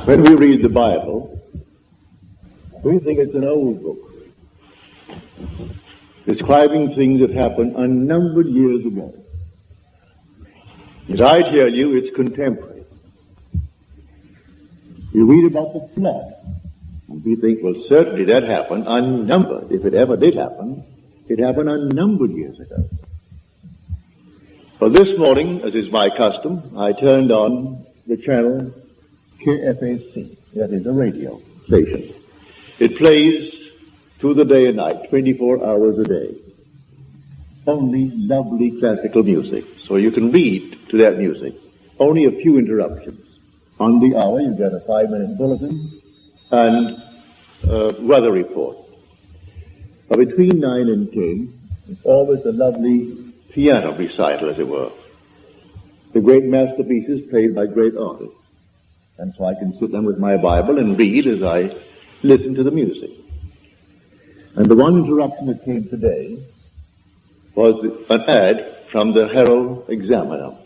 When we read the Bible, we think it's an old book, describing things that happened unnumbered years ago. As I tell you, it's contemporary. You read about the flood, and we think, well, certainly that happened unnumbered. If it ever did happen, it happened unnumbered years ago. Well, this morning, as is my custom, I turned on the channel KFAC, that is a radio station. It plays through the day and night, 24 hours a day. Only lovely classical music, so you can read to that music. Only a few interruptions. On the hour, you get a 5-minute bulletin and weather report. But between 9 and 10, it's always a lovely piano recital, as it were. The great masterpieces played by great artists. And so I can sit down with my Bible and read as I listen to the music. And the one interruption that came today was an ad from the Herald Examiner.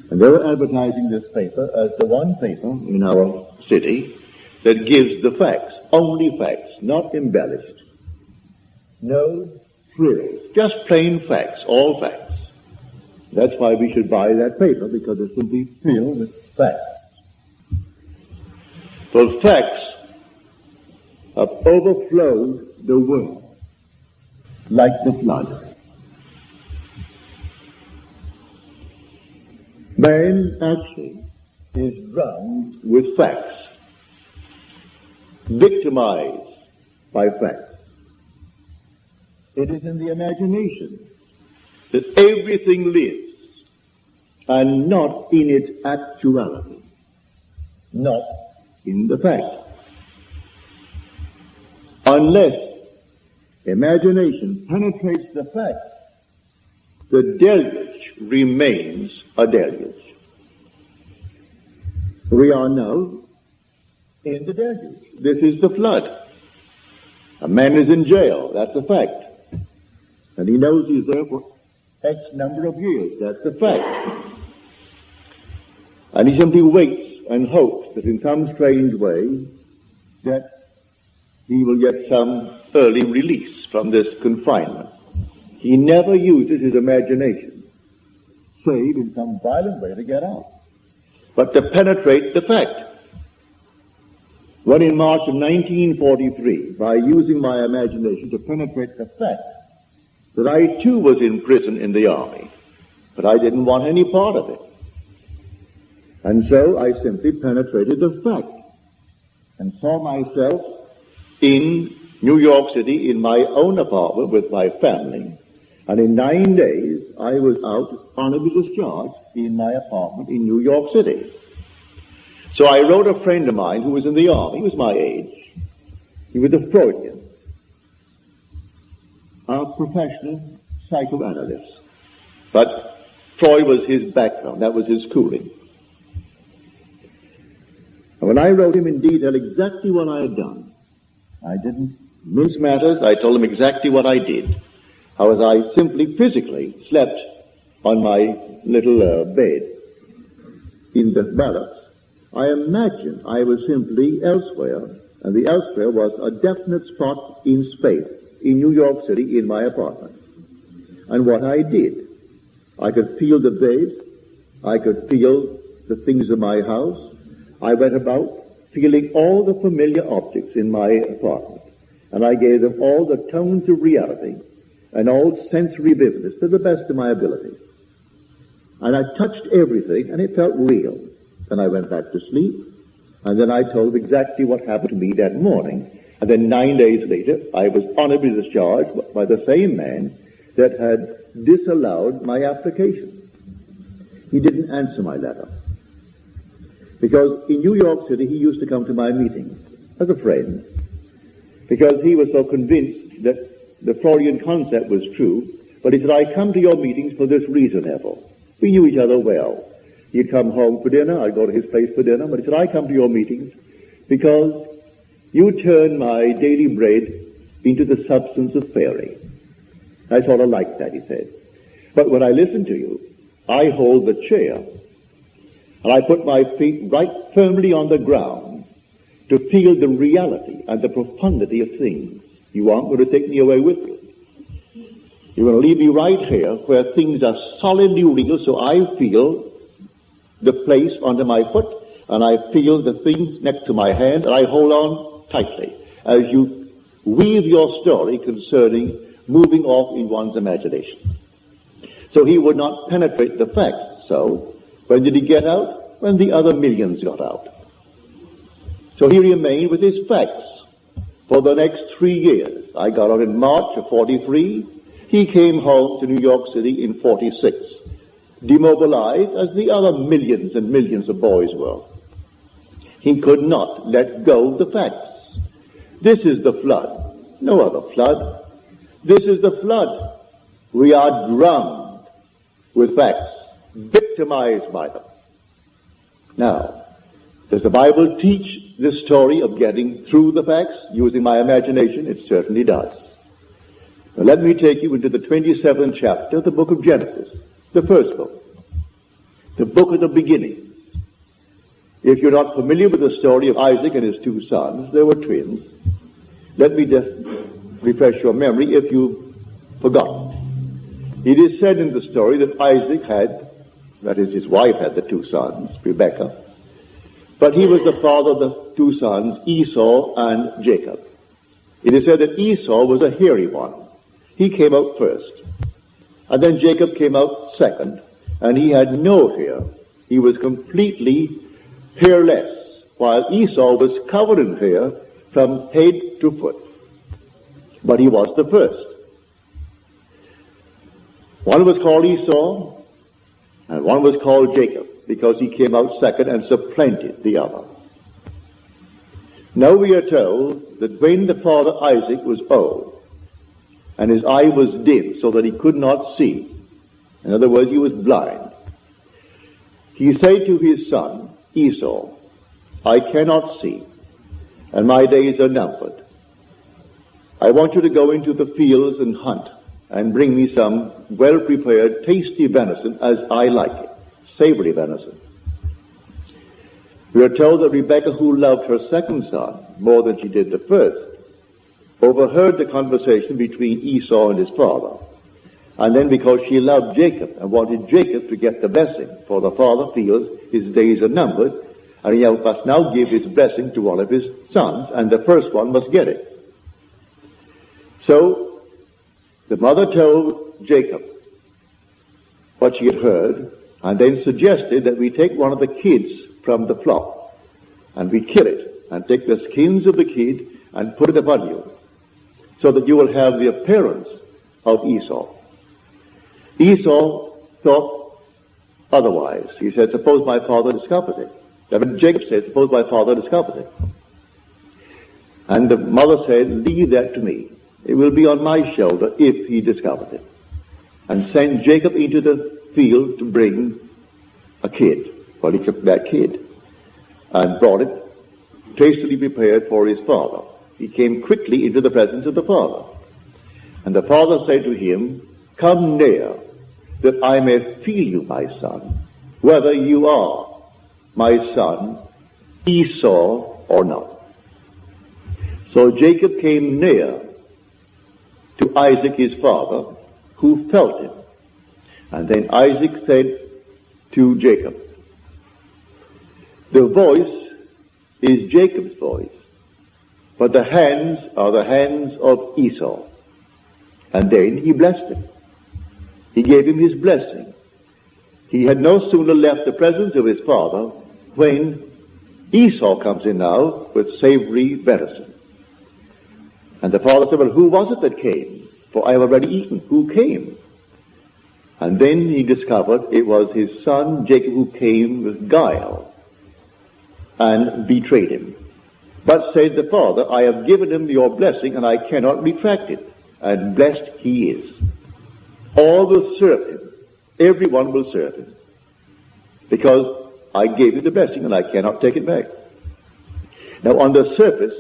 And they were advertising this paper as the one paper in our city that gives the facts, only facts, not embellished. No frills, just plain facts, all facts. That's why we should buy that paper, because it's simply filled with facts. Well, facts have overflowed the world like the flood. Man actually is drowned with facts, victimized by facts. It is in the imagination that everything lives, and not in its actuality, not in the fact. Unless imagination penetrates the fact, the deluge remains a deluge. We are now in the deluge. This is the flood. A man is in jail, that's a fact. And he knows he's there for X number of years, that's a fact. And he simply waits and hopes that in some strange way that he will get some early release from this confinement. He never uses his imagination, save in some violent way to get out, but to penetrate the fact. When in March of 1943, by using my imagination to penetrate the fact that I too was in prison in the army, but I didn't want any part of it. And so I simply penetrated the fact and saw myself in New York City in my own apartment with my family. And in 9 days, I was out honorably discharged in my apartment in New York City. So I wrote a friend of mine who was in the army. He was my age. He was a Freudian, a professional psychoanalyst. But Freud was his background. That was his schooling. And when I wrote him in detail exactly what I had done, I didn't mince matters. I told him exactly what I did. How as I simply physically slept on my little bed in the barracks, I imagined I was simply elsewhere, and the elsewhere was a definite spot in space, in New York City, in my apartment. And what I did, I could feel the bed, I could feel the things in my house. I went about feeling all the familiar objects in my apartment, and I gave them all the tones of reality and all sensory vividness to the best of my ability. And I touched everything, and it felt real. Then I went back to sleep, and then I told exactly what happened to me that morning. And then 9 days later, I was honorably discharged by the same man that had disallowed my application. He didn't answer my letter. Because in New York City, he used to come to my meetings as a friend, because he was so convinced that the Freudian concept was true. But he said, I come to your meetings for this reason, Neville. We knew each other well. He'd come home for dinner, I'd go to his place for dinner, but he said, I come to your meetings because you turn my daily bread into the substance of fairy. I sort of like that, he said. But when I listen to you, I hold the chair And I put my feet right firmly on the ground to feel the reality and the profundity of things. You aren't going to take me away with you. You're going to leave me right here where things are solidly real, so I feel the place under my foot, and I feel the things next to my hand, and I hold on tightly as you weave your story concerning moving off in one's imagination. So he would not penetrate the facts. So when did he get out? When the other millions got out. So he remained with his facts for the next 3 years. I got out in March of 43. He came home to New York City in 46, demobilized as the other millions and millions of boys were. He could not let go of the facts. This is the flood, no other flood. This is the flood. We are drowned with facts, victimized by them. Now, does the Bible teach this story of getting through the facts using my imagination? It certainly does. Now, let me take you into the 27th chapter of the book of Genesis, the first book, the book of the beginning. If you're not familiar with the story of Isaac and his two sons, they were twins. Let me just refresh your memory if you've forgotten. It is said in the story that Isaac had, that is, his wife had the two sons, Rebekah, but he was the father of the two sons, Esau and Jacob. It is said that Esau was a hairy one. He came out first. And then Jacob came out second, and he had no hair. He was completely hairless, while Esau was covered in hair from head to foot. But he was the first. One was called Esau, and one was called Jacob, because he came out second and supplanted the other. Now we are told that when the father Isaac was old, and his eye was dim so that he could not see, in other words, he was blind, he said to his son Esau, I cannot see, and my days are numbered. I want you to go into the fields and hunt, and bring me some well-prepared, tasty venison as I like it, savory venison. We are told that Rebekah, who loved her second son more than she did the first, overheard the conversation between Esau and his father. And then because she loved Jacob and wanted Jacob to get the blessing, for the father feels his days are numbered, and he must now give his blessing to one of his sons, and the first one must get it. So the mother told Jacob what she had heard, and then suggested that we take one of the kids from the flock, and we kill it, and take the skins of the kid and put it upon you, so that you will have the appearance of Esau. Esau thought otherwise. He said, suppose my father discovers it. Then Jacob said, suppose my father discovers it. And the mother said, leave that to me. It will be on my shoulder if he discovers it. And send Jacob into the field to bring a kid. Well, he took that kid and brought it tastily prepared for his father. He came quickly into the presence of the father. And the father said to him, come near, that I may feel you, my son, whether you are my son Esau or not. So Jacob came near to Isaac his father, who felt him. And then Isaac said to Jacob, the voice is Jacob's voice, but the hands are the hands of Esau. And then he blessed him. He gave him his blessing. He had no sooner left the presence of his father when Esau comes in now with savory venison. And the father said, well, who was it that came? For I have already eaten. Who came? And then he discovered it was his son Jacob who came with guile and betrayed him. But said the father, I have given him your blessing, and I cannot retract it. And blessed he is. All will serve him. Everyone will serve him. Because I gave you the blessing, and I cannot take it back. Now, on the surface,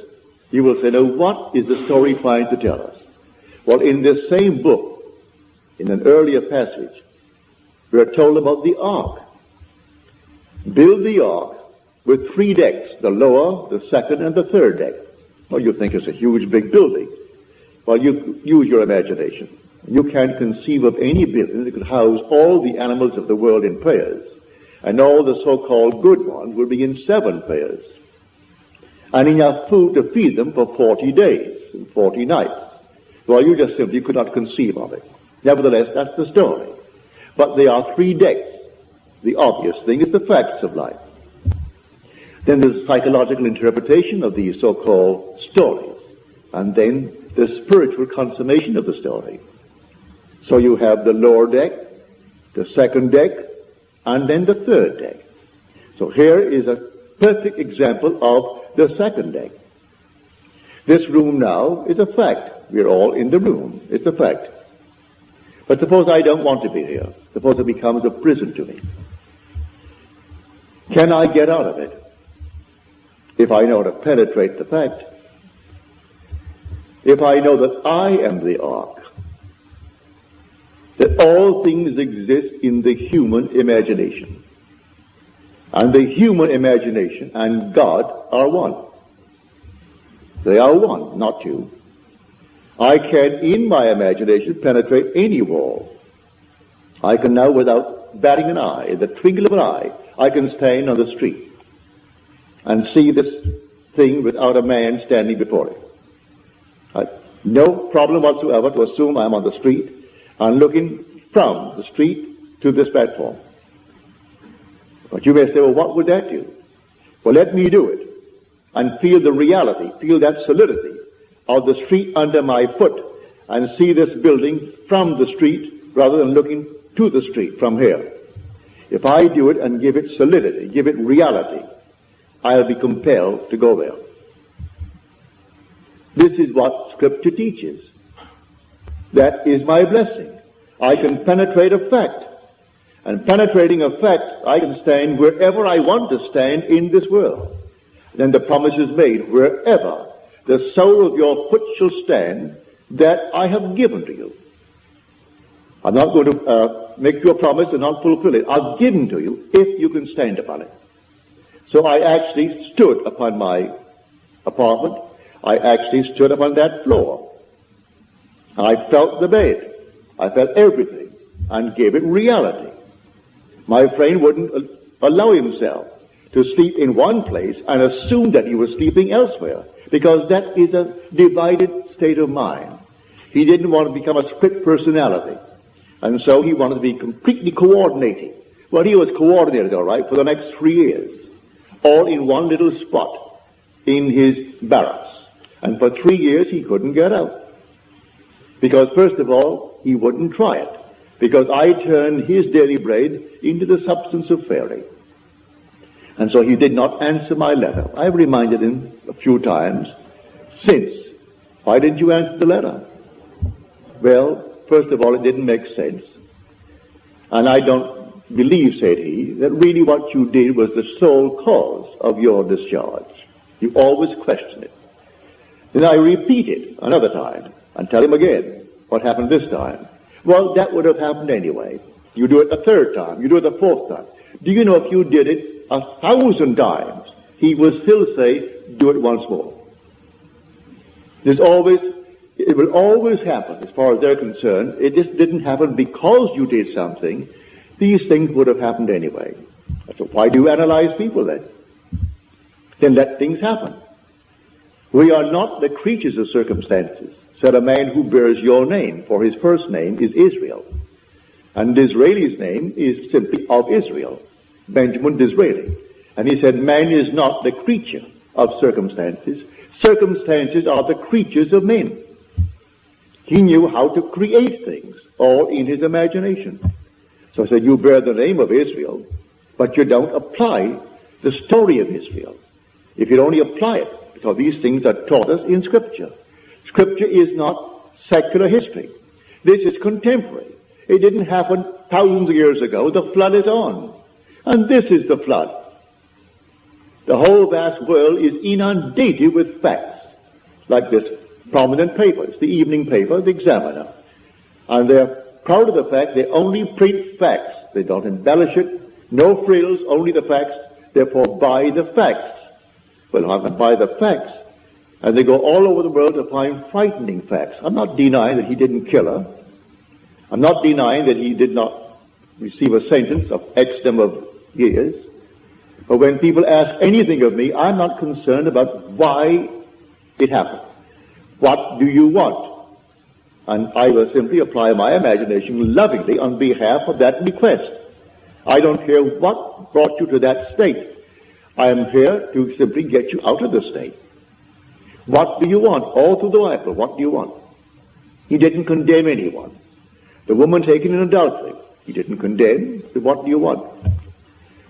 you will say, now, what is the story trying to tell us? Well, in this same book, in an earlier passage, we are told about the ark. build the ark with 3 decks, the lower, the second, and the third deck. Well, you think it's a huge, big building. Well, you use your imagination. You can't conceive of any building that could house all the animals of the world in pairs, and all the so-called good ones will be in 7 pairs, and enough food to feed them for 40 days and 40 nights. Well, you just simply could not conceive of it. Nevertheless, that's the story. But there are 3 decks. The obvious thing is the facts of life. Then there's psychological interpretation of these so-called stories, and then the spiritual consummation of the story. So you have the lower deck, the second deck, and then the third deck. So here is a perfect example of the second deck. This room now is a fact. We're all in the room. It's a fact. But suppose I don't want to be here. Suppose it becomes a prison to me. Can I get out of it if I know to penetrate the fact? If I know that I am the ark, that all things exist in the human imagination, and the human imagination and God are one. They are one, not two. I can, in my imagination, penetrate any wall. I can now, without batting an eye, in the twinkle of an eye, I can stand on the street and see this thing without a man standing before it. No problem whatsoever to assume I'm on the street and looking from the street to this platform. But you may say, well, what would that do? Well, let me do it and feel the reality, feel that solidity of the street under my foot, and see this building from the street rather than looking to the street from here. If I do it and give it solidity, give it reality, I'll be compelled to go there. This is what Scripture teaches. That is my blessing. I can penetrate a fact. And penetrating a fact, I can stand wherever I want to stand in this world. Then the promise is made, wherever the sole of your foot shall stand, that I have given to you. I'm not going to make you a promise and not fulfill it. I've given to you if you can stand upon it. So I actually stood upon my apartment. I actually stood upon that floor. I felt the bed. I felt everything and gave it reality. My friend wouldn't allow himself to sleep in one place and assume that he was sleeping elsewhere, because that is a divided state of mind. He didn't want to become a split personality, and so he wanted to be completely coordinating. Well, he was coordinated, all right, for the next 3 years, all in one little spot in his barracks. And for 3 years he couldn't get out. Because first of all, he wouldn't try it. Because I turned his daily bread into the substance of fairy. And so he did not answer my letter. I reminded him a few times since. Why didn't you answer the letter? Well, first of all, it didn't make sense. And I don't believe, said he, that really what you did was the sole cause of your discharge. You always question it. Then I repeat it another time and tell him again what happened this time. Well, that would have happened anyway. You do it the third time. You do it the fourth time. Do you know if you did it 1,000 times, he will still say, do it once more. It will always happen as far as they're concerned. It just didn't happen because you did something. These things would have happened anyway. So why do you analyze people then? Then let things happen. We are not the creatures of circumstances, said a man who bears your name, for his first name is Israel. And Disraeli's name is simply of Israel, Benjamin Disraeli. And he said, man is not the creature of circumstances. Circumstances are the creatures of men. He knew how to create things, all in his imagination. So I said, you bear the name of Israel, but you don't apply the story of Israel. If you only apply it, because these things are taught us in Scripture. Scripture is not secular history. This is contemporary. It didn't happen thousands of years ago. The flood is on. And this is the flood. The whole vast world is inundated with facts, like this prominent paper. It's the evening paper, the Examiner. And they're proud of the fact they only print facts. They don't embellish it. No frills, only the facts. Therefore, buy the facts. Well, I can buy the facts. And they go all over the world to find frightening facts. I'm not denying that he didn't kill her. I'm not denying that he did not receive a sentence of X number of years. But when people ask anything of me, I'm not concerned about why it happened. What do you want? And I will simply apply my imagination lovingly on behalf of that request. I don't care what brought you to that state. I am here to simply get you out of the state. What do you want? All through the Bible, what do you want? He didn't condemn anyone. The woman taken in adultery, he didn't condemn. So what do you want?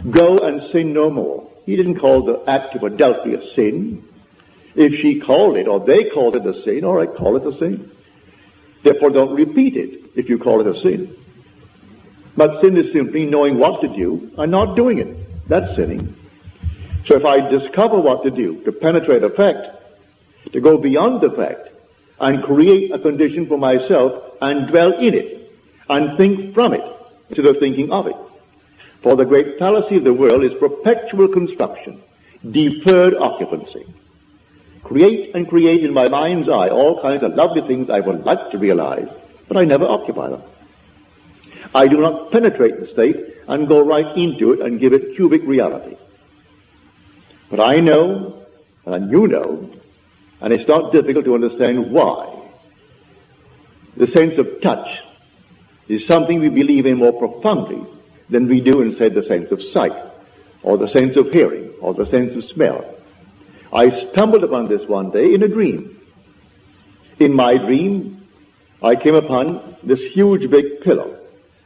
Go and sin no more. He didn't call the act of adultery a sin. If she called it, or they called it a sin, all right, call it a sin. Therefore, don't repeat it if you call it a sin. But sin is simply knowing what to do and not doing it. That's sinning. So if I discover what to do, to penetrate a fact, to go beyond the fact, and create a condition for myself, and dwell in it, and think from it, instead of thinking of it. For the great fallacy of the world is perpetual construction, deferred occupancy. Create and create in my mind's eye all kinds of lovely things I would like to realize, but I never occupy them. I do not penetrate the state and go right into it and give it cubic reality. But I know, and you know, and it's not difficult to understand why. The sense of touch is something we believe in more profoundly than we do in, say, the sense of sight, or the sense of hearing, or the sense of smell. I stumbled upon this one day in a dream. In my dream, I came upon this huge big pillar,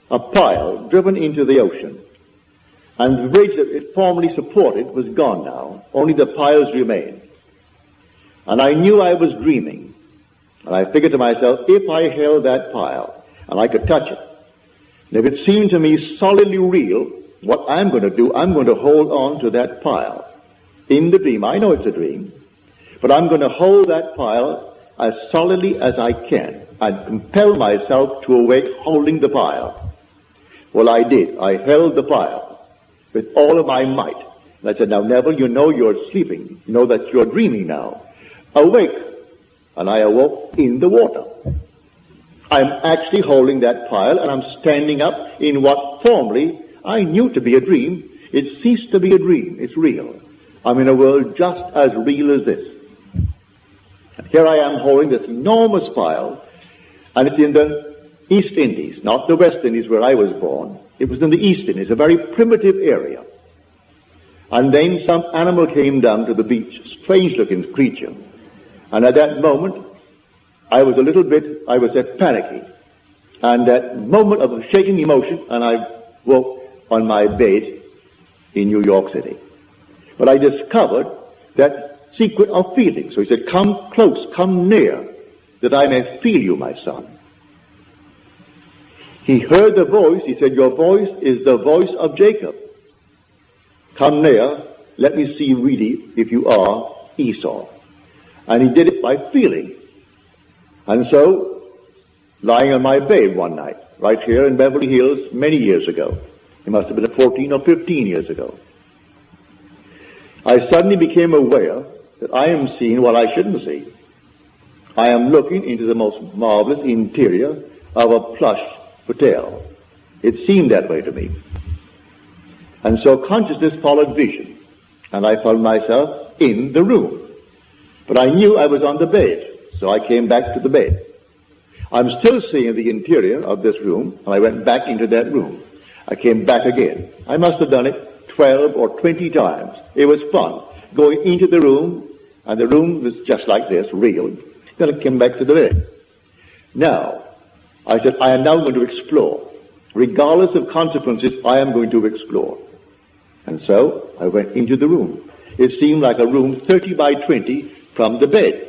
a pile driven into the ocean. And the bridge that it formerly supported was gone now. Only the piles remained. And I knew I was dreaming. And I figured to myself, if I held that pile and I could touch it, and if it seemed to me solidly real, what I'm going to do, I'm going to hold on to that pile. In the dream, I know it's a dream, but I'm going to hold that pile as solidly as I can and compel myself to awake holding the pile. Well, I did. I held the pile with all of my might. And I said, now, Neville, you know you're sleeping. You know that you're dreaming now. Awake. And I awoke in the water. I'm actually holding that pile, and I'm standing up in what formerly I knew to be a dream. It ceased to be a dream. It's real. I'm in a world just as real as this. And here I am holding this enormous pile, and it's in the East Indies, not the West Indies where I was born. It was in the East Indies, a very primitive area. And then some animal came down to the beach, strange-looking creature. And at that moment, I was panicky. And that moment of shaking emotion, and I woke on my bed in New York City. But I discovered that secret of feeling. So he said, come close, come near, that I may feel you, my son. He heard the voice. He said, your voice is the voice of Jacob. Come near, let me see really if you are Esau. And he did it by feeling. And so, lying on my bed one night, right here in Beverly Hills, many years ago, it must have been 14 or 15 years ago, I suddenly became aware that I am seeing what I shouldn't see. I am looking into the most marvelous interior of a plush hotel. It seemed that way to me. And so consciousness followed vision, and I found myself in the room. But I knew I was on the bed, so I came back to the bed. I'm still seeing the interior of this room, and I went back into that room. I came back again. I must have done it 12 or 20 times. It was fun, going into the room, and the room was just like this, real. Then I came back to the bed. Now, I said, I am now going to explore. Regardless of consequences, I am going to explore. And so I went into the room. It seemed like a room 30 by 20 from the bed.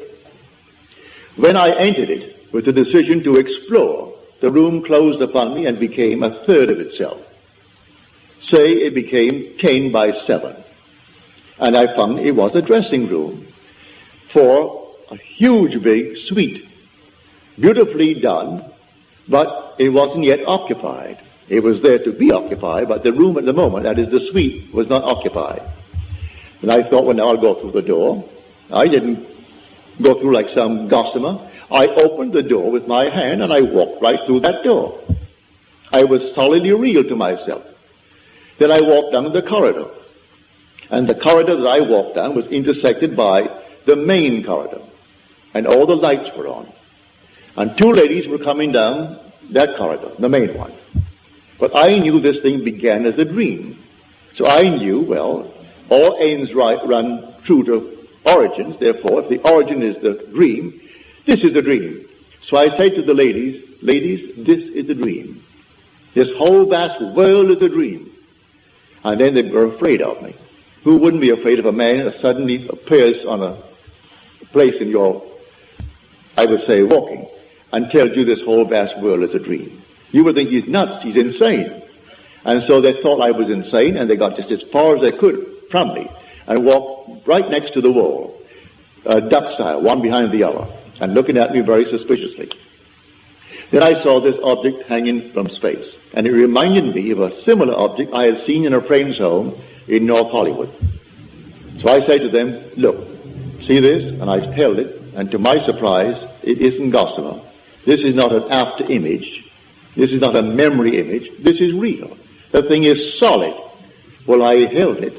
When I entered it with the decision to explore, the room closed upon me and became a third of itself. Say it became 10 by 7. And I found it was a dressing room for a huge big suite, beautifully done, but it wasn't yet occupied. It was there to be occupied, but the room at the moment, that is the suite, was not occupied. And I thought, well, now I'll go through the door. I didn't go through like some gossamer. I opened the door with my hand and I walked right through that door. I was solidly real to myself. Then I walked down the corridor. And the corridor that I walked down was intersected by the main corridor. And all the lights were on. And two ladies were coming down that corridor, the main one. But I knew this thing began as a dream. So I knew, well, all ends run true to origins. Therefore, if the origin is the dream, this is the dream. So I say to the ladies, this is the dream. This whole vast world is a dream. And then they were afraid of me. Who wouldn't be afraid of a man that suddenly appears on a place in your, I would say, walking, and tells you this whole vast world is a dream? You would think he's nuts, he's insane. And so they thought I was insane, and they got just as far as they could from me, and walked right next to the wall, duck style, one behind the other, and looking at me very suspiciously. Then I saw this object hanging from space, and it reminded me of a similar object I had seen in a friend's home in North Hollywood. So I say to them, look, see this? And I held it, and to my surprise, it isn't gossamer. This is not an after image. This is not a memory image. This is real. The thing is solid. Well, I held it,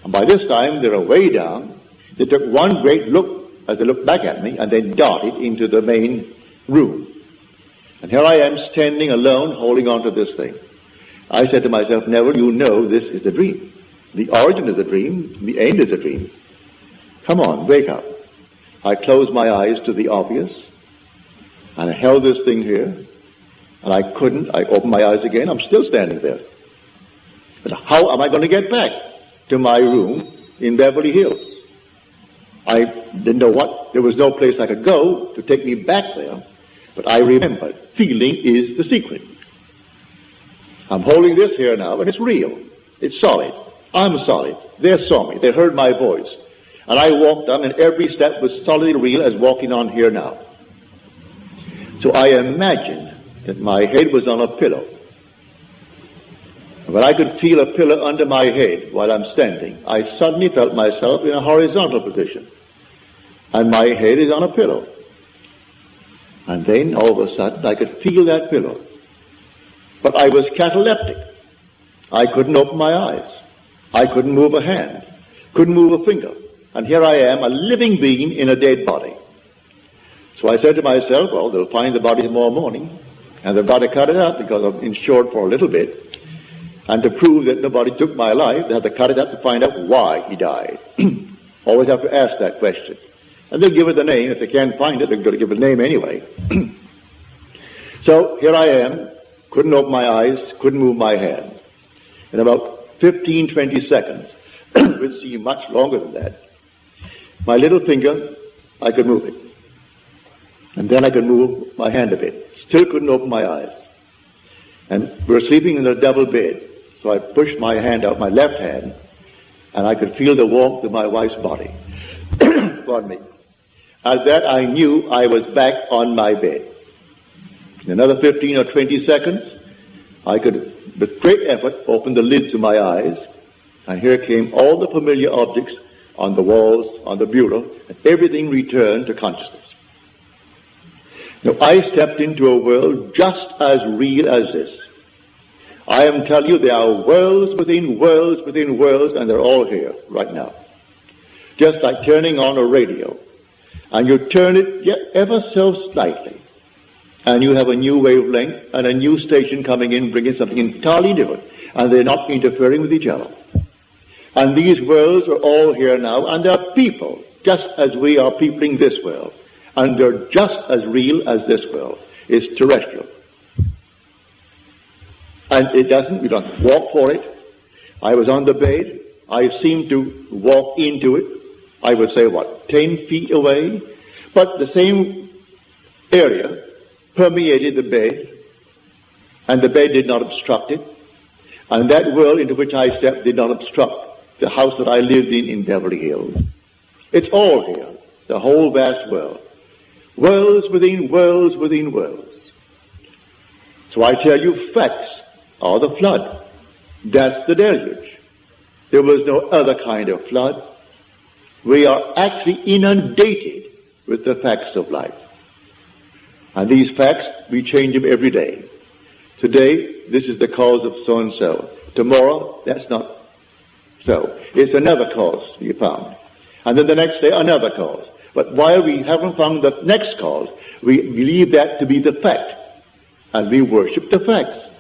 and by this time they were way down. They took one great look as they looked back at me, and then darted into the main room. And here I am standing alone, holding on to this thing. I said to myself, Neville, you know this is a dream. The origin is a dream. The end is a dream. Come on, wake up. I closed my eyes to the obvious, and I held this thing here, and I couldn't. I opened my eyes again. I'm still standing there. But how am I going to get back to my room in Beverly Hills? I didn't know what. There was no place I could go to take me back there. But I remembered, feeling is the secret. I'm holding this here now, and it's real. It's solid. I'm solid. They saw me. They heard my voice. And I walked on, and every step was solidly real as walking on here now. So I imagined that my head was on a pillow. When I could feel a pillow under my head while I'm standing, I suddenly felt myself in a horizontal position. And my head is on a pillow. And then, all of a sudden, I could feel that pillow. But I was cataleptic. I couldn't open my eyes. I couldn't move a hand. Couldn't move a finger. And here I am, a living being in a dead body. So I said to myself, well, they'll find the body tomorrow morning, and they've got to cut it up because I'm insured for a little bit. And to prove that nobody took my life, they have to cut it up to find out why he died. Always have to ask that question. And they'll give it a name. If they can't find it, they're going to give it a name anyway. So here I am, couldn't open my eyes, couldn't move my hand. In about 15, 20 seconds, which seemed much longer than that, my little finger, I could move it. And then I could move my hand a bit. Still couldn't open my eyes. And we were sleeping in a double bed. So I pushed my hand out, my left hand, and I could feel the warmth of my wife's body. Pardon me. At that, I knew I was back on my bed. In another 15 or 20 seconds, I could, with great effort, open the lids of my eyes, and here came all the familiar objects on the walls, on the bureau, and everything returned to consciousness. Now, I stepped into a world just as real as this. I am telling you, there are worlds within worlds within worlds, and they're all here right now. Just like turning on a radio. And you turn it ever so slightly, and you have a new wavelength and a new station coming in, bringing something entirely different, and they're not interfering with each other. And these worlds are all here now, and they're people, just as we are peopling this world. And they're just as real as this world. It's terrestrial. And it doesn't, you don't walk for it. I was on the bed. I seemed to walk into it. I would say, 10 feet away? But the same area permeated the bed, and the bed did not obstruct it. And that world into which I stepped did not obstruct the house that I lived in Beverly Hills. It's all here, the whole vast world. Worlds within worlds within worlds. So I tell you, facts or the flood. That's the deluge. There was no other kind of flood. We are actually inundated with the facts of life. And these facts, we change them every day. Today, this is the cause of so-and-so. Tomorrow, that's not so. It's another cause you found. And then the next day, another cause. But while we haven't found the next cause, we believe that to be the fact. And we worship the facts.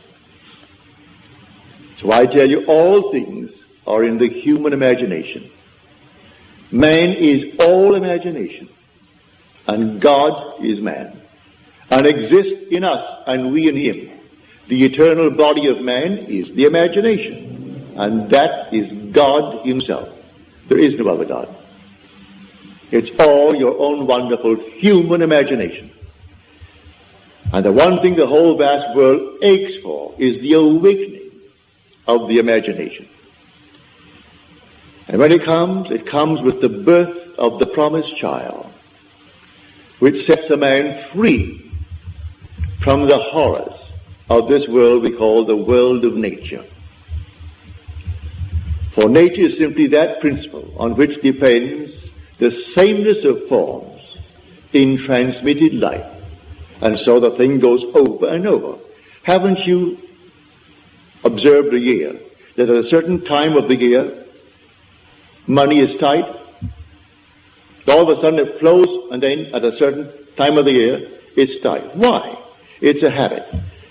So I tell you, all things are in the human imagination. Man is all imagination. And God is man. And exists in us, and we in him. The eternal body of man is the imagination. And that is God himself. There is no other God. It's all your own wonderful human imagination. And the one thing the whole vast world aches for is the awakening of the imagination. And when it comes with the birth of the promised child, which sets a man free from the horrors of this world we call the world of nature. For nature is simply that principle on which depends the sameness of forms in transmitted life. And so the thing goes over and over. Haven't you observed a year that at a certain time of the year, money is tight? All of a sudden it flows, and then at a certain time of the year, it's tight. Why? It's a habit.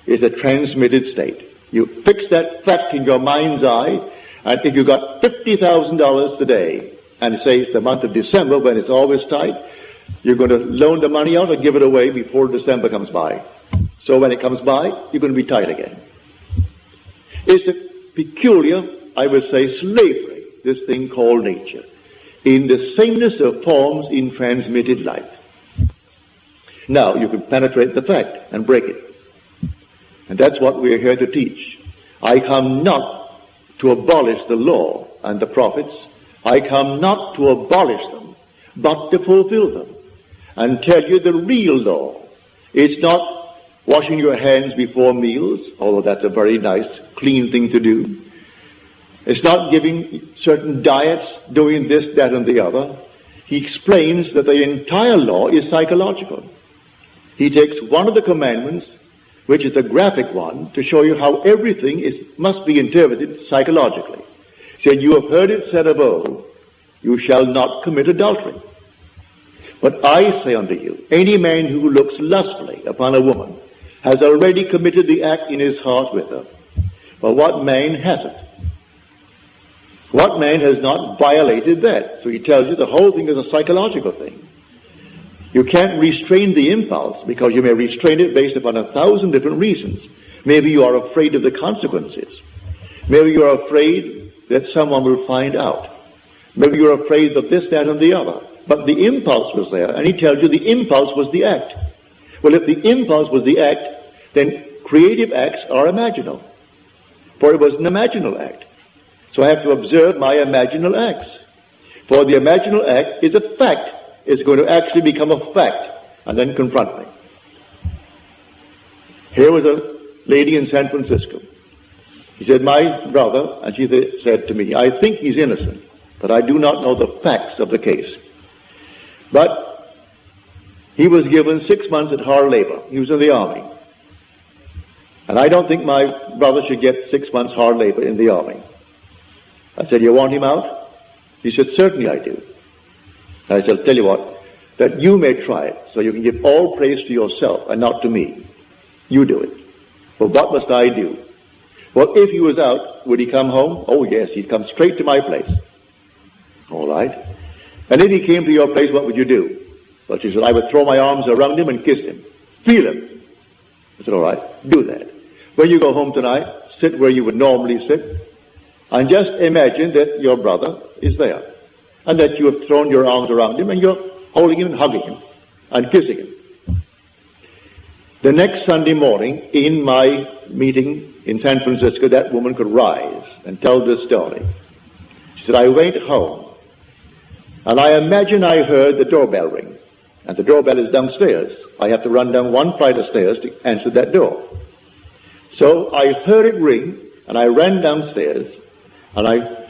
It's a transmitted state. You fix that fact in your mind's eye, and if you got $50,000 today, and say it's the month of December when it's always tight, you're going to loan the money out or give it away before December comes by. So when it comes by, you're going to be tight again. It's a peculiar, I would say, slavery, this thing called nature, in the sameness of forms in transmitted life. Now, you can penetrate the fact and break it. And that's what we're here to teach. I come not to abolish the law and the prophets. I come not to abolish them, but to fulfill them. And tell you the real law. It's not washing your hands before meals, although that's a very nice, clean thing to do. It's not giving certain diets, doing this, that, and the other. He explains that the entire law is psychological. He takes one of the commandments, which is a graphic one, to show you how everything must be interpreted psychologically. He said, you have heard it said of old, you shall not commit adultery. But I say unto you, any man who looks lustfully upon a woman has already committed the act in his heart with her. But what man hasn't? What man has not violated that? So he tells you the whole thing is a psychological thing. You can't restrain the impulse because you may restrain it based upon 1,000 different reasons. Maybe you are afraid of the consequences. Maybe you are afraid that someone will find out. Maybe you're afraid of this, that, and the other. But the impulse was there, and he tells you the impulse was the act. Well, if the impulse was the act, then creative acts are imaginal. For it was an imaginal act. So I have to observe my imaginal acts. For the imaginal act is a fact. It's going to actually become a fact and then confront me. Here was a lady in San Francisco. He said, my brother, and she said to me, I think he's innocent, but I do not know the facts of the case. But he was given 6 months at hard labor. He was in the army. And I don't think my brother should get 6 months hard labor in the army. I said, you want him out? He said, certainly I do. I said, tell you what, that you may try it, so you can give all praise to yourself and not to me. You do it. But what must I do? Well, if he was out, would he come home? Oh, yes, he'd come straight to my place. All right. And if he came to your place, what would you do? Well, she said, I would throw my arms around him and kiss him. Feel him. I said, all right, do that. When you go home tonight, sit where you would normally sit, and just imagine that your brother is there, and that you have thrown your arms around him, and you're holding him and hugging him, and kissing him. The next Sunday morning, in my meeting in San Francisco, that woman could rise and tell this story. She said, I went home, and I imagine I heard the doorbell ring. And the doorbell is downstairs. I have to run down one flight of stairs to answer that door. So I heard it ring, and I ran downstairs, and I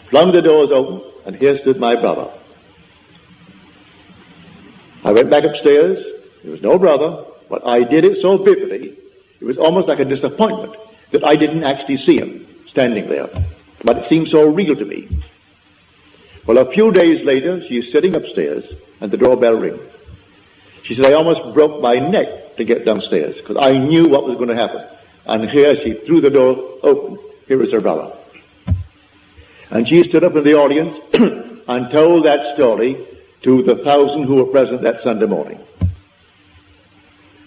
flung the doors open, and here stood my brother. I went back upstairs. There was no brother, but I did it so vividly, it was almost like a disappointment that I didn't actually see him standing there. But it seemed so real to me. Well, a few days later, she's sitting upstairs, and the doorbell rings. She said, I almost broke my neck to get downstairs, because I knew what was going to happen. And here she threw the door open. Here is her brother. And she stood up in the audience and told that story to the 1,000 who were present that Sunday morning.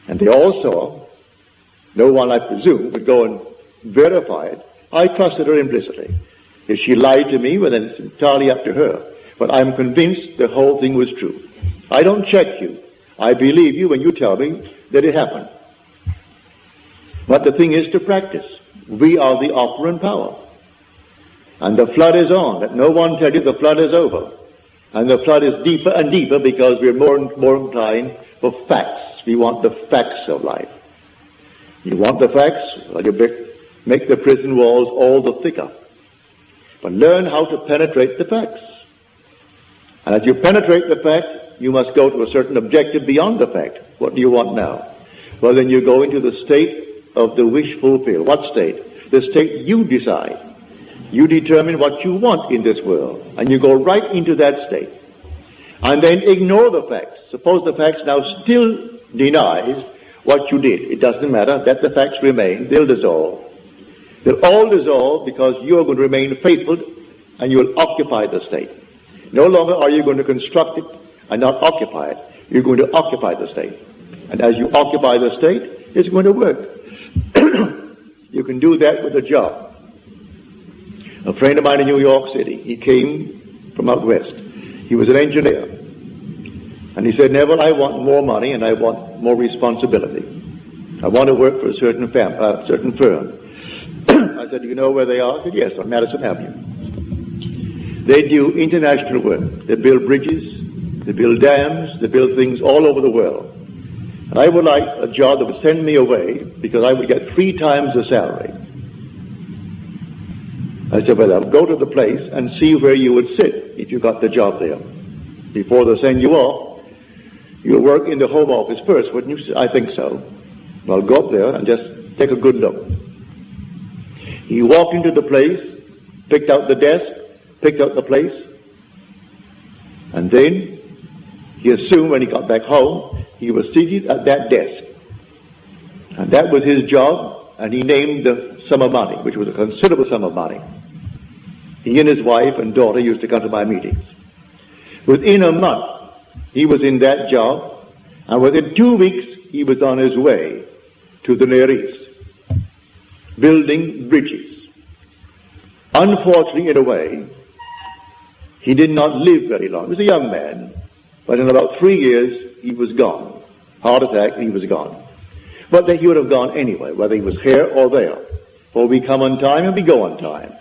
And they all saw. No one, I presume, would go and verify it. I trusted her implicitly. If she lied to me, well, then it's entirely up to her. But I'm convinced the whole thing was true. I don't check you. I believe you when you tell me that it happened. But the thing is to practice. We are the operant power. And the flood is on. Let no one tell you the flood is over. And the flood is deeper and deeper because we're more and more inclined for facts. We want the facts of life. You want the facts? Well, you make the prison walls all the thicker. But learn how to penetrate the facts. And as you penetrate the fact, you must go to a certain objective beyond the fact. What do you want now? Well, then you go into the state of the wish fulfilled. What state? The state you decide. You determine what you want in this world, and you go right into that state. And then ignore the facts. Suppose the facts now still denies what you did. It doesn't matter. Let the facts remain. They'll dissolve. They'll all dissolve because you're going to remain faithful and you'll occupy the state. No longer are you going to construct it and not occupy it. You're going to occupy the state. And as you occupy the state, it's going to work. You can do that with a job. A friend of mine in New York City, he came from out west. He was an engineer. And he said, Neville, I want more money and I want more responsibility. I want to work for a certain firm. I said, do you know where they are? He said, yes, on Madison Avenue. They do international work. They build bridges, they build dams, they build things all over the world. And I would like a job that would send me away because I would get 3 times the salary. I said, well, I'll go to the place and see where you would sit if you got the job there. Before they send you off, you'll work in the home office first, wouldn't you? I think so. Well, go up there and just take a good look. He walked into the place, picked out the desk, picked out the place, and then he assumed when he got back home, he was seated at that desk. And that was his job, and he named the sum of money, which was a considerable sum of money. He and his wife and daughter used to come to my meetings. Within a month, he was in that job, and within 2 weeks, he was on his way to the Near East, building bridges. Unfortunately, in a way, he did not live very long. He was a young man, but in about 3 years, he was gone. Heart attack, he was gone. But he would have gone anyway, whether he was here or there. For we come on time and we go on time.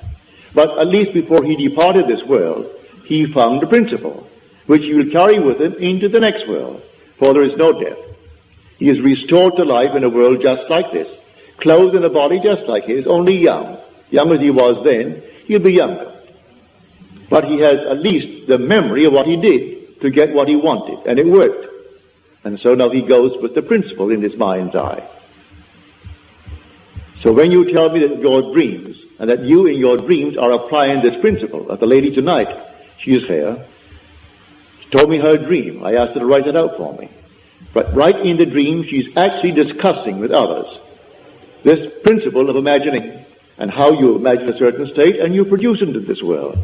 But at least before he departed this world, he found the principle, which he will carry with him into the next world. For there is no death. He is restored to life in a world just like this, clothed in a body just like his, only young. Young as he was then, he'll be younger. But he has at least the memory of what he did to get what he wanted, and it worked. And so now he goes with the principle in his mind's eye. So when you tell me that your dreams, and that you in your dreams are applying this principle, like the lady tonight, she is here, she told me her dream. I asked her to write it out for me. But right in the dream, she's actually discussing with others this principle of imagining and how you imagine a certain state and you produce it into this world.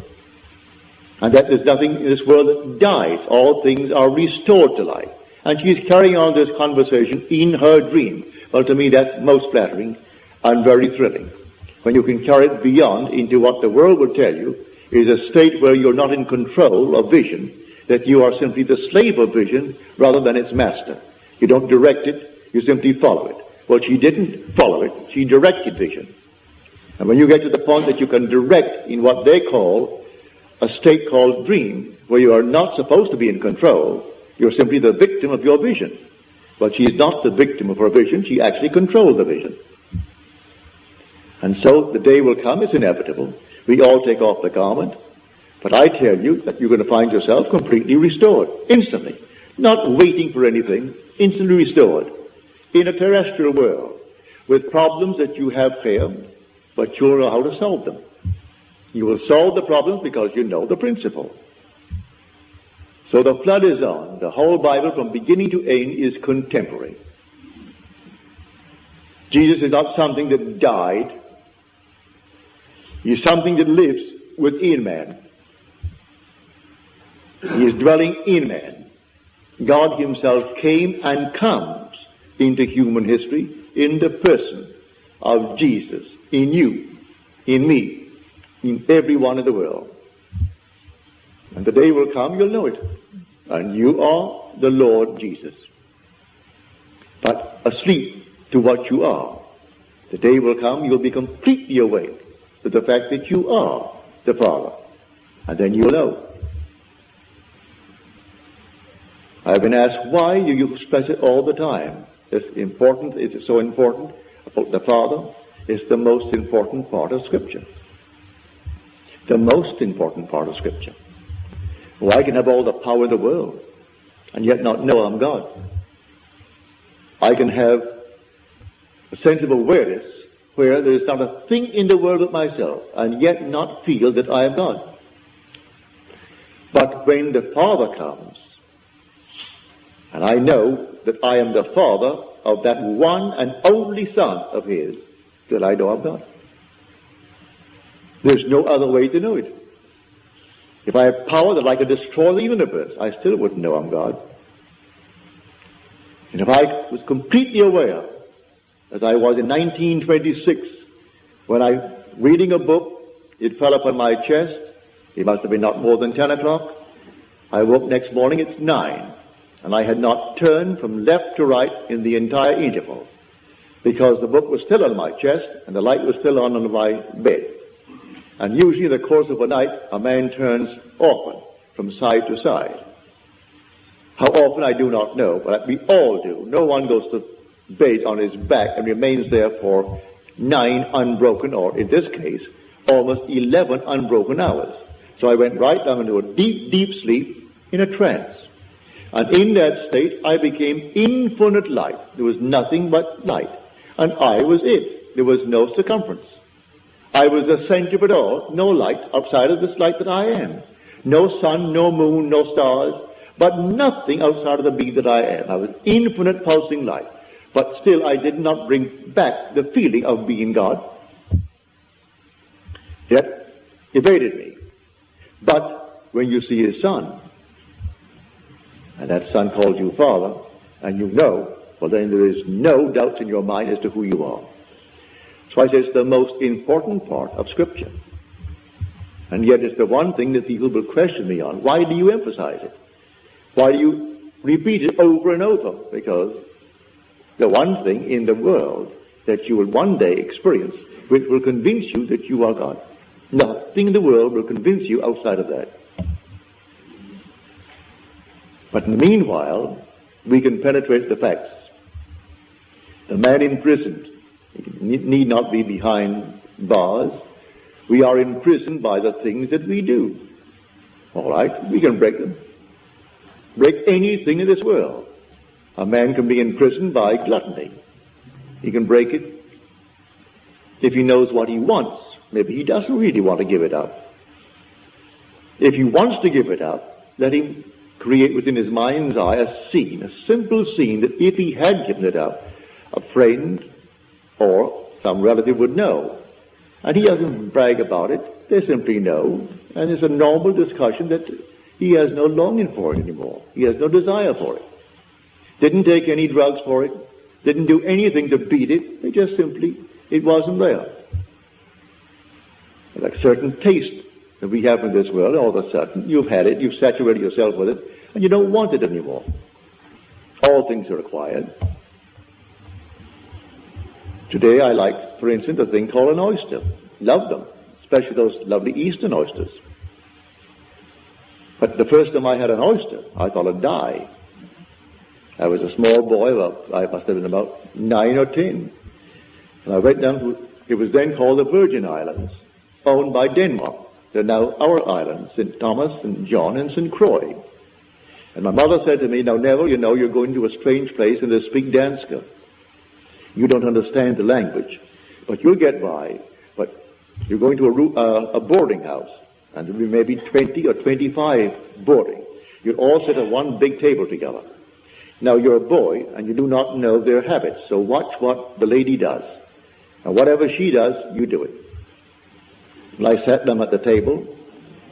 And that there's nothing in this world that dies. All things are restored to life. And she's carrying on this conversation in her dream. Well, to me, that's most flattering and very thrilling. When you can carry it beyond into what the world will tell you is a state where you're not in control of vision, that you are simply the slave of vision rather than its master. You don't direct it, you simply follow it. Well, she didn't follow it, she directed vision. And when you get to the point that you can direct in what they call a state called dream, where you are not supposed to be in control, you're simply the victim of your vision. But she is not the victim of her vision, she actually controls the vision. And so the day will come, it's inevitable. We all take off the garment. But I tell you that you're going to find yourself completely restored, instantly. Not waiting for anything, instantly restored. In a terrestrial world, with problems that you have here, but you'll know how to solve them. You will solve the problems because you know the principle. So the flood is on. The whole Bible from beginning to end is contemporary. Jesus is not something that died. He is something that lives within man. He is dwelling in man. God himself came and comes into human history in the person of Jesus, in you, in me, in everyone in the world. And the day will come, you'll know it. And you are the Lord Jesus. But asleep to what you are. The day will come, you'll be completely awake to the fact that you are the Father. And then you'll know. I've been asked, why do you express it all the time? It's important, it's so important about the Father. It's the most important part of Scripture. The most important part of Scripture. Well, I can have all the power in the world and yet not know I'm God. I can have a sense of awareness where there is not a thing in the world but myself and yet not feel that I am God. But when the Father comes, and I know that I am the Father of that one and only Son of His, that I know I'm God. There's no other way to know it. If I had power that I could destroy the universe, I still wouldn't know I'm God. And if I was completely aware, as I was in 1926, when I, reading a book, it fell upon my chest. It must have been not more than 10 o'clock. I woke next morning, it's 9. And I had not turned from left to right in the entire interval, because the book was still on my chest and the light was still on my bed. And usually in the course of a night, a man turns often from side to side. How often I do not know, but we all do. No one goes to bed on his back and remains there for 9 unbroken, or in this case, almost 11 unbroken hours. So I went right down into a deep, deep sleep in a trance. And in that state, I became infinite light. There was nothing but light. And I was it. There was no circumference. I was the center of it all. No light outside of this light that I am. No sun, no moon, no stars, but nothing outside of the being that I am. I was infinite pulsing light. But still, I did not bring back the feeling of being God. Yet, evaded me. But when you see His Son, and that Son calls you Father, and you know, well then there is no doubt in your mind as to who you are. So I say it's the most important part of Scripture. And yet it's the one thing that people will question me on. Why do you emphasize it? Why do you repeat it over and over? Because the one thing in the world that you will one day experience which will convince you that you are God. Nothing in the world will convince you outside of that. But in the meanwhile, we can penetrate the facts. The man imprisoned need not be behind bars. We are imprisoned by the things that we do. All right, we can break them. Break anything in this world. A man can be imprisoned by gluttony. He can break it if he knows what he wants. Maybe he doesn't really want to give it up. If he wants to give it up, let him create within his mind's eye a scene, a simple scene that if he had given it up, a friend or some relative would know. And he doesn't brag about it. They simply know. And it's a normal discussion that he has no longing for it anymore. He has no desire for it. Didn't take any drugs for it. Didn't do anything to beat it. They just simply, it wasn't there. Like certain taste that we have in this world, all of a sudden, you've had it, you've saturated yourself with it, and you don't want it anymore. All things are acquired. Today I like, for instance, a thing called an oyster. Love them, especially those lovely Eastern oysters. But the first time I had an oyster, I thought I'd die. I was a small boy, I must have been about 9 or 10. And I went down to It was then called the Virgin Islands, owned by Denmark. They're now our islands, St. Thomas and John and St. Croix. And my mother said to me, now Neville, you know you're going to a strange place and they speak Danska. You don't understand the language, but you'll get by. But you're going to a boarding house, and there'll be maybe 20 or 25 boarding. You'll all sit at one big table together. Now you're a boy, and you do not know their habits, so watch what the lady does. And whatever she does, you do it. Well, I sat them at the table,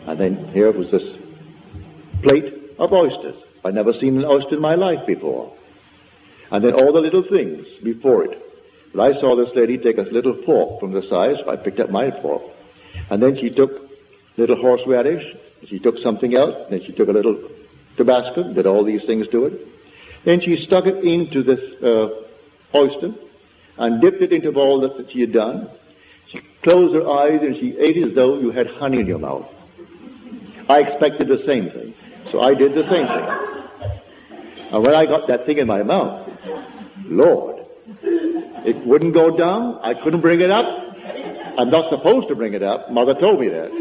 and then here was this plate of oysters. I'd never seen an oyster in my life before. And then all the little things before it. But I saw this lady take a little fork from the side, so I picked up my fork. And then she took little horseradish, she took something else, then she took a little Tabasco, did all these things to it. Then she stuck it into this oyster and dipped it into all that she had done. She closed her eyes and she ate it as though you had honey in your mouth. I expected the same thing, so I did the same thing. And when I got that thing in my mouth, Lord, it wouldn't go down. I couldn't bring it up. I'm not supposed to bring it up. Mother told me that.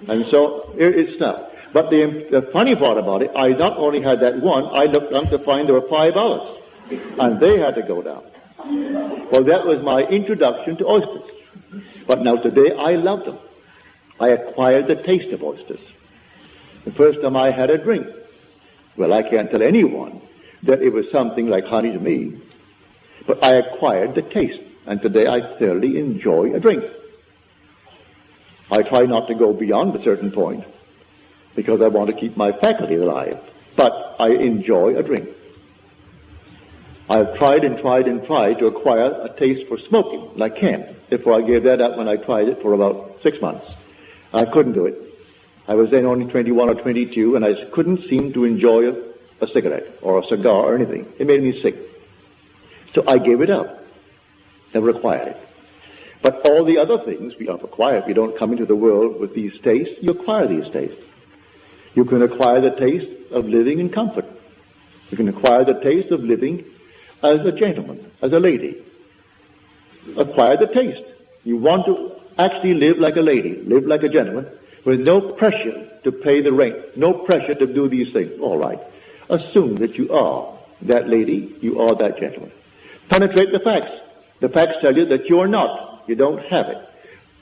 And so here it stuck. But the funny part about it, I not only had that one, I looked down to find there were 5 others. And they had to go down. Well, that was my introduction to oysters. But now today I love them. I acquired the taste of oysters. The first time I had a drink, well, I can't tell anyone that it was something like honey to me. But I acquired the taste. And today I thoroughly enjoy a drink. I try not to go beyond a certain point, because I want to keep my faculty alive. But I enjoy a drink. I've tried and tried and tried to acquire a taste for smoking, and I can't. Therefore, I gave that up when I tried it for about 6 months. I couldn't do it. I was then only 21 or 22, and I couldn't seem to enjoy a cigarette or a cigar or anything. It made me sick. So I gave it up. Never acquired it. But all the other things we have acquired. If you don't come into the world with these tastes, you acquire these tastes. You can acquire the taste of living in comfort. You can acquire the taste of living as a gentleman, as a lady. Acquire the taste. You want to actually live like a lady, live like a gentleman, with no pressure to pay the rent, no pressure to do these things. All right. Assume that you are that lady, you are that gentleman. Penetrate the facts. The facts tell you that you are not. You don't have it.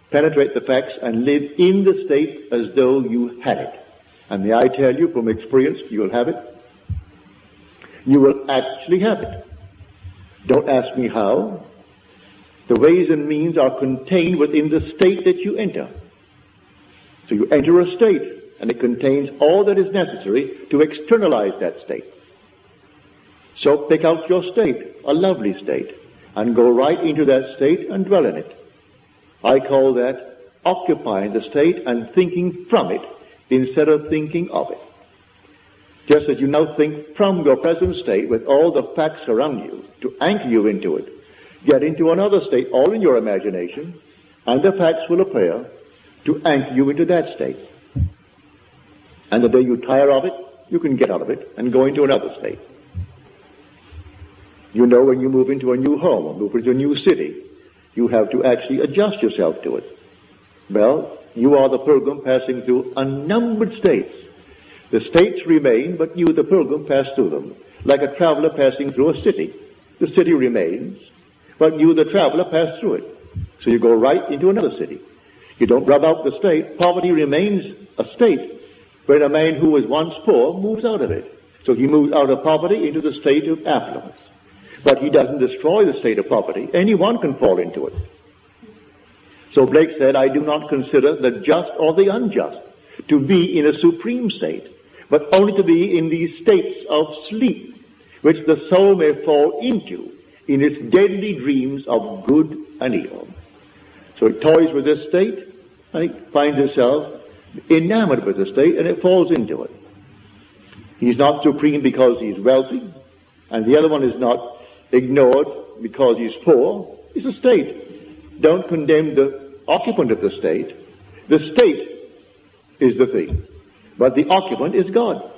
Penetrate the facts and live in the state as though you had it. And may I tell you from experience, you will have it. You will actually have it. Don't ask me how. The ways and means are contained within the state that you enter. So you enter a state, and it contains all that is necessary to externalize that state. So pick out your state, a lovely state, and go right into that state and dwell in it. I call that occupying the state and thinking from it instead of thinking of it. Just as you now think from your present state with all the facts around you to anchor you into it, get into another state all in your imagination, and the facts will appear to anchor you into that state. And the day you tire of it, you can get out of it and go into another state. You know, when you move into a new home or move into a new city, you have to actually adjust yourself to it. Well, you are the pilgrim passing through unnumbered states. The states remain, but you, the pilgrim, pass through them. Like a traveler passing through a city. The city remains, but you, the traveler, pass through it. So you go right into another city. You don't rub out the state. Poverty remains a state, when a man who was once poor moves out of it. So he moves out of poverty into the state of affluence. But he doesn't destroy the state of poverty. Anyone can fall into it. So Blake said, I do not consider the just or the unjust to be in a supreme state, but only to be in these states of sleep, which the soul may fall into in its deadly dreams of good and evil. So it toys with this state, and it finds itself enamored with the state, and it falls into it. He's not supreme because he's wealthy, and the other one is not ignored because he's poor. It's a state. Don't condemn the occupant of the state. The state is the thing, but the occupant is God.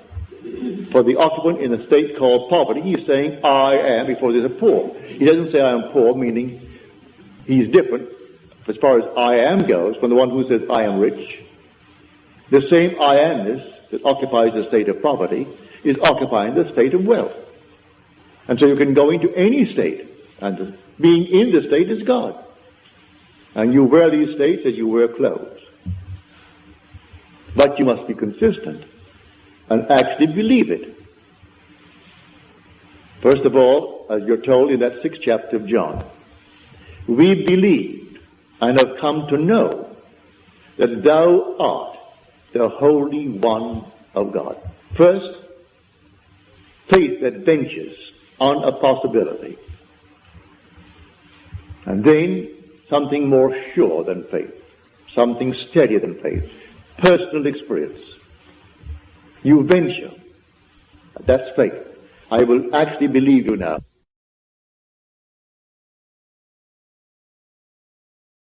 For the occupant in a state called poverty, he's saying, I am, before there's a poor. He doesn't say I am poor, meaning he's different as far as I am goes, from the one who says I am rich, the same I amness that occupies the state of poverty is occupying the state of wealth. And so you can go into any state, and being in the state is God. And you wear these states as you wear clothes. But you must be consistent and actually believe it. First of all, as you're told in that 6th chapter of John, we believed and have come to know that thou art the Holy One of God. First, faith that ventures on a possibility. And then something more sure than faith, something steadier than faith, personal experience. You venture. That's faith. I will actually believe you now.